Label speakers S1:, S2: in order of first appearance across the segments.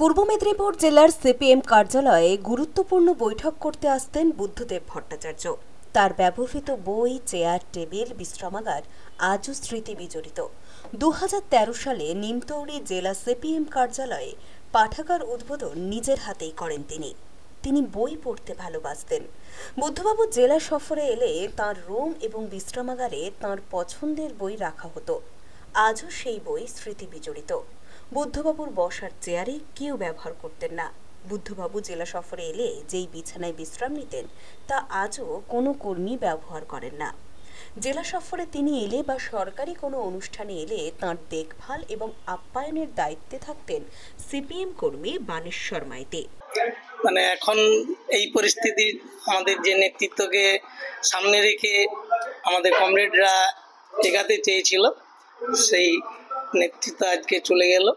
S1: পূর্ব মেদিনীপুর জেলার সিপিএম কার্যালয়ে গুরুত্বপূর্ণ বৈঠক করতে আসতেন বুদ্ধদেব ভট্টাচার্য। তার ব্যবহৃত বই, চেয়ার, টেবিল, বিশ্রামাগার আজও স্মৃতি বিজড়িত। 2013 সালে নিমতৌড়ি জেলা সিপিএম কার্যালয়ে পাঠাগার উদ্বোধন নিজের হাতেই করেন তিনি বই পড়তে ভালোবাসতেন। বুদ্ধবাবু জেলা সফরে এলে তাঁর রুম এবং বিশ্রামাগারে তাঁর পছন্দের বই রাখা হতো। আজও সেই বই স্মৃতি বিজড়িত। বুদ্ধবাবুর বসার চেয়ারে কেউ ব্যবহার করতেন না। বুদ্ধবাবু জেলা সফরে এলে যেই বিছানায় বিশ্রাম নিতেন তা আজও কোনো কর্মী ব্যবহার করেন না। জেলা সফরে তিনি এলে বা সরকারি কোনো অনুষ্ঠানে এলে তাঁর দেখভাল এবং আপ্যায়নের দায়িত্বে থাকতেন সিপিএম কর্মী বানেশ্বর মাইতি।
S2: এখন এই পরিস্থিতি আমাদের যে নেতৃত্বকে সামনে রেখে আমাদের কমরেডরা এগাতে চেয়েছিল, সেই নেতৃত্ব আজকে চলে গেল।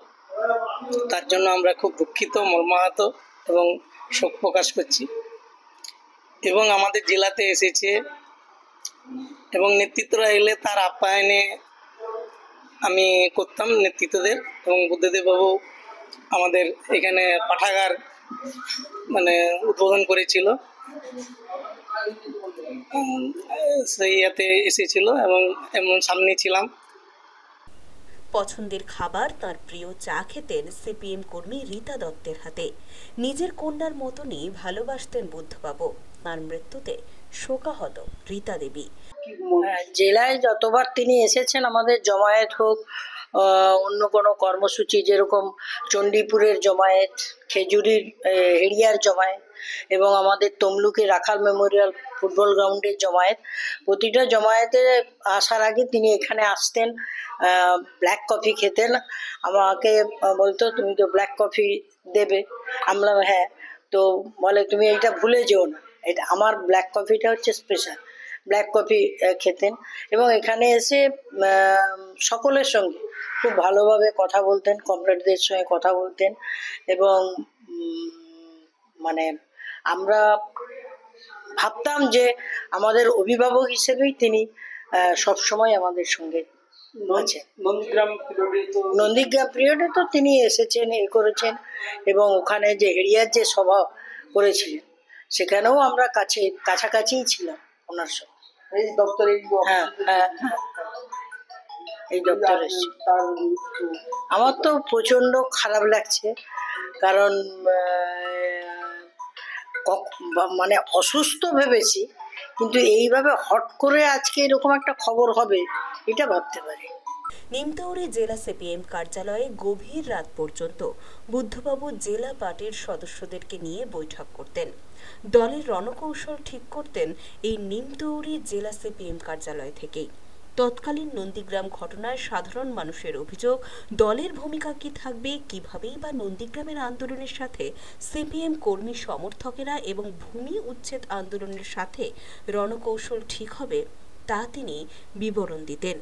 S2: তার জন্য আমরা খুব দুঃখিত, মর্মাহত এবং শোক প্রকাশ করছি। এবং আমাদের জেলাতে এসেছে এবং নেতৃত্বরা এলে তার আপ্যায়নে আমি করতাম নেতৃত্বদের। এবং বুদ্ধদেব বাবু আমাদের এখানে পাঠাগার উদ্বোধন করেছিল, সেই ইয়াতে এসেছিল এবং এমন সামনে ছিলাম।
S1: পছন্দের খাবার তার প্রিয় চা খেতেন সিপিএম কর্মী রীতা দত্তের হাতে। নিজের কন্যার মতনই ভালোবাসতেন বুদ্ধবাবু। তার মৃত্যুতে শোকাহত রীতা দেবী।
S3: জেলায় যতবার তিনি এসেছেন, আমাদের জমায়েত হোক, অন্য কোনো কর্মসূচি, যেরকম চণ্ডীপুরের জমায়েত, খেজুরির হেরিয়ার জমায়েত এবং আমাদের তমলুকে রাখাল মেমোরিয়াল ফুটবল গ্রাউন্ডের জমায়েত, প্রতিটা জমায়েতে আসার আগে তিনি এখানে আসতেন, ব্ল্যাক কফি খেতেন। আমাকে বলতো, তুমি তো ব্ল্যাক কফি দেবে। আমরা হ্যাঁ, তো বলে তুমি এইটা ভুলে যেও না, এটা আমার ব্ল্যাক কফিটা হচ্ছে স্পেশাল। ব্ল্যাক কফি খেতেন এবং এখানে এসে সকলের সঙ্গে খুব ভালোভাবে কথা বলতেন, কমরেডদের সঙ্গে কথা বলতেন এবং আমরা ভাবতাম যে আমাদের অভিভাবক হিসেবেই তিনি সবসময় আমাদের সঙ্গে আছেন। নন্দীগ্রাম পিরিয়ডে তো তিনি এসেছেন, করেছেন এবং ওখানে যে হেরিয়ার যে সভা করেছিলেন সেখানেও আমরা কাছাকাছিই ছিলাম ওনার সঙ্গে। এই দপ্তরে এই দপ্তরে আমার তো প্রচন্ড খারাপ লাগছে, কারণ অসুস্থ ভেবেছি, কিন্তু এইভাবে হট করে আজকে এরকম একটা খবর হবে এটা ভাবতে পারি।
S1: নিমতৌড়ি জেলা সিপিএম কার্যালয়ে গভীর রাত পর্যন্ত বুদ্ধবাবু জেলা পার্টির সদস্যদেরকে নিয়ে বৈঠক করতেন। দলের রণকৌশল ঠিক করতেন এই নিমতৌড়ি জেলা সিপিএম কার্যালয় থেকেই। তৎকালীন নন্দীগ্রাম ঘটনায় সাধারণ মানুষের অভিযোগ, দলের ভূমিকা কি থাকবে, কিভাবেই বা নন্দীগ্রামের আন্দোলনের সাথে সিপিএম কর্মী সমর্থকেরা এবং ভূমি উচ্ছেদ আন্দোলনের সাথে রণকৌশল ঠিক হবে, তা তিনি বিবরণ দিতেন।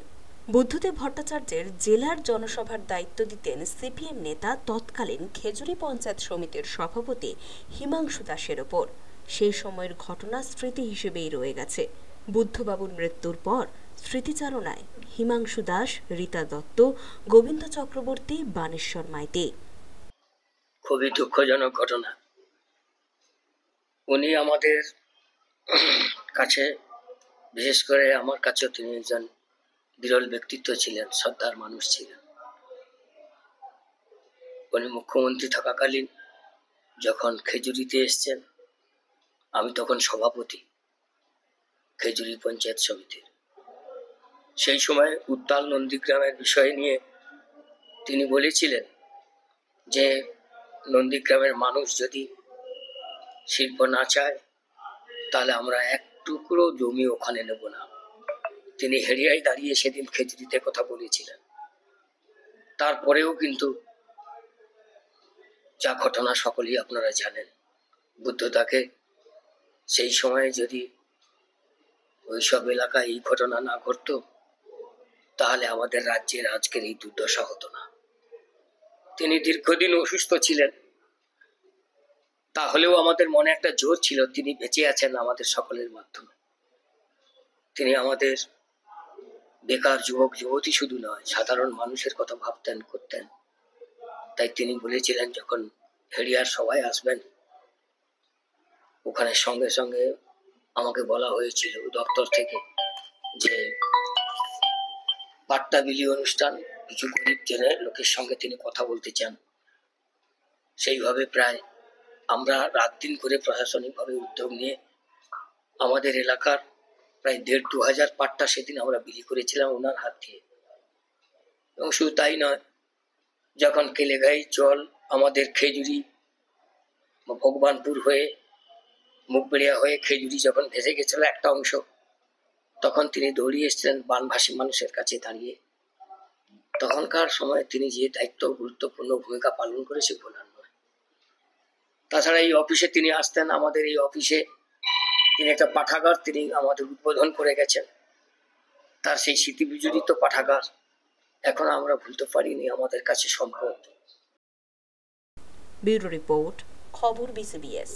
S1: বুদ্ধদেব ভট্টাচার্যের জেলার জনসভার দায়িত্ব দিতেন সিপিএম নেতা, তৎকালীন খেজুরি পঞ্চায়েত সমিতির সভাপতি হিমাংশু দাসের ওপর। সেই সময়ের ঘটনা স্মৃতি হিসেবেই রয়ে গেছে। বুদ্ধবাবুর মৃত্যুর পর স্মৃতিচারণায় হিমাংশু দাস, রীতা দত্ত, গোবিন্দ চক্রবর্তী, বানেশ্বর মাইতি।
S3: খুবই দুঃখজনক ঘটনা। উনি আমাদের কাছে, বিশেষ করে আমার কাছেও তিনি একজন বিরল ব্যক্তিত্ব ছিলেন, শ্রদ্ধার মানুষ ছিলেন। উনি মুখ্যমন্ত্রী থাকাকালীন যখন খেজুরিতে এসছেন, আমি তখন সভাপতি খেজুরি পঞ্চায়েত সমিতির। সেই সময় উত্তাল নন্দীগ্রামের বিষয় নিয়ে তিনি বলেছিলেন যে নন্দীগ্রামের মানুষ যদি শিল্প না চায় তাহলে আমরা এক টুকরো জমি ওখানে নেব না। তিনি হেরিয়ায় দাঁড়িয়ে সেদিন খেজুরিতে কথা বলেছিলেন। তারপরেও কিন্তু যা ঘটনা সকলেই আপনারা জানেন, বুদ্ধদাকে সেই সময়ে যদি ওইসব এলাকায় এই ঘটনা না ঘটতো তাহলে আমাদের রাজ্যের আজকের এই দুর্দশা হতো না। তিনি দীর্ঘদিন অসুস্থ ছিলেন, তাহলেও আমাদের মনে একটা জোর ছিল তিনি বেঁচে আছেন আমাদের সকলের মাধ্যমে। তিনি আমাদের বেকার যুবক যুবতী শুধু নয়, সাধারণ মানুষের কথা ভাবতেন, করতেন। তাই তিনি বলেছিলেন, যখন হেরিয়ার সবাই আসবেন। ওখানে সঙ্গে সঙ্গে আমাকে বলা হয়েছিল দপ্তর থেকে যে বার্তা বিলি অনুষ্ঠান, কিছু গরিব জনের লোকের সঙ্গে তিনি কথা বলতে চান। সেইভাবে প্রায় আমরা রাত দিন করে প্রশাসনিকভাবে উদ্যোগ নিয়ে আমাদের এলাকার প্রায় ১,৫০০ পাট্টা সেদিন আমরা বিলি করেছিলাম ওনার হাত দিয়ে। এবং শুধু তাই নয়, যখন কেলেঘাই জল আমাদের খেজুরি ভগবানপুর হয়ে মুখবেড়িয়া হয়ে খেজুরি যখন ভেসে গেছিল একটা অংশ, তখন তিনি দৌড়িয়ে এসেছিলেন বানভাসী মানুষের কাছে দাঁড়িয়ে। তখনকার সময় তিনি যে দায়িত্ব গুরুত্বপূর্ণ ভূমিকা পালন করেছে বলার নয়। তাছাড়া এই অফিসে তিনি আসতেন, আমাদের এই অফিসে তিনি একটা পাঠাগার তিনি আমাদের উদ্বোধন করে গেছেন। তার সেই স্মৃতি বিজড়িত পাঠাগার এখন আমরা ভুলতে পারিনি, আমাদের কাছে সম্পদ।
S1: ব্যুরো রিপোর্ট, খবর BCBS।